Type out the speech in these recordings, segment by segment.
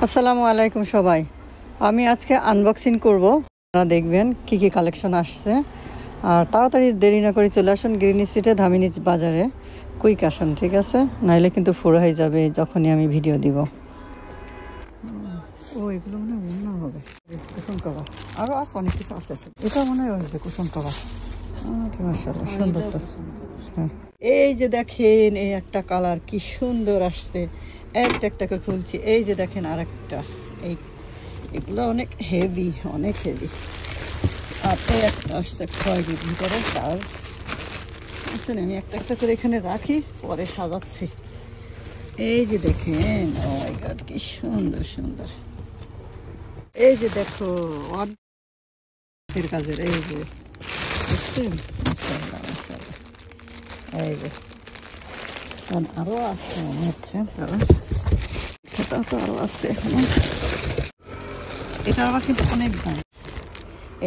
আসসালামু আলাইকুম সবাই। আমি আজকে আনবক্সিং করব। আপনারা দেখবেন কি কি কালেকশন আসছে। আর তাড়াতাড়ি দেরি না করে চলে আসুন গ্রিন স্ট্রিটে ধামিনী বাজারে। কুইক আসুন, ঠিক আছে? নাইলে কিন্তু ফুরাই যাবে যখনই আমি ভিডিও দিব। ও এগুলো মনে হয় অন্য হবে কুসুম কভার। আরও আছে, অনেক কিছু আছে। এটা মনে হয় আসবে কুসুম কভার। মাশাআল্লাহ, সুন্দর তো। হ্যাঁ, এই যে দেখেন, এই একটা কালার কি সুন্দর আসছে। একটা একটা করে খুলছি। এই যে দেখেন আরেকটা। এগুলো অনেক হেভি, অনেক হেভি। আর এই একটা আসছে খয়েরির ভিতরে কাজ। আসলে আমি একটা একটা করে এখানে রাখি, পরে সাজাচ্ছি। এই যে দেখেন, ও মাই গড, কি সুন্দর সুন্দর। এই যে দেখো অর্ধের কাজের। এই যে দেখছেন, মাশাআল্লাহ মাশাআল্লাহ। এই যে আরো আছে মনে হচ্ছে, এটাও তো আরো আছে এখানে। এটা আবার কিন্তু অনেক দাম।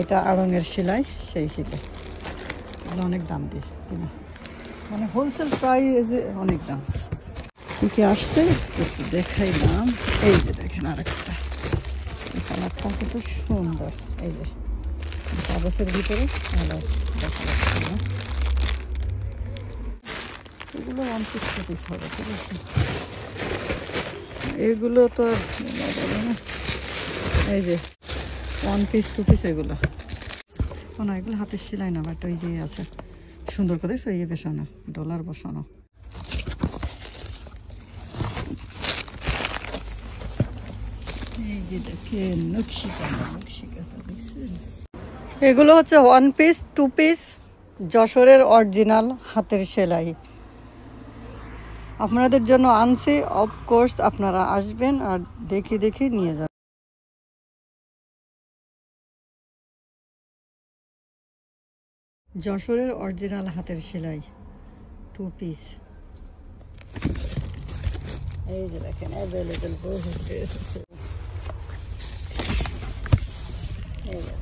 এটা আড়ঙের সেলাই, সেই সেলাই। এগুলো অনেক দাম দিয়ে কিনা, মানে হোলসেল প্রাইসে অনেক দাম। কি কি আসছে একটু দেখাইলাম। এই যে দেখেন আরেকটা, এই কালারটা কিন্তু সুন্দর। এই যে কাগজের ভিতরে ভালো দেখা যাচ্ছে না। এগুলো 160 পিস হবে, ঠিক আছে? এগুলো তো এই যে 1 পিস 2 পিস এগুলো না, এগুলো হাতের সেলাই না, বাট ওই যে আছে সুন্দর করে ইয়ে বসানো, ডলার বসানো। এই যে দেখেন নকশিকাঁথা, নকশিকাঁথা দেখছেন? এগুলো হচ্ছে 1 পিস 2 পিস যশোরের অরিজিনাল হাতের সেলাই। আপনাদের জন্য আনছি, অফকোর্স আপনারা আসবেন আর দেখে দেখে নিয়ে যাবেন। যশোরের অরিজিনাল হাতের সেলাই 2 পিস। এই যে দেখেন অ্যাভেলেবেল বহু ড্রেস আছে। এই যে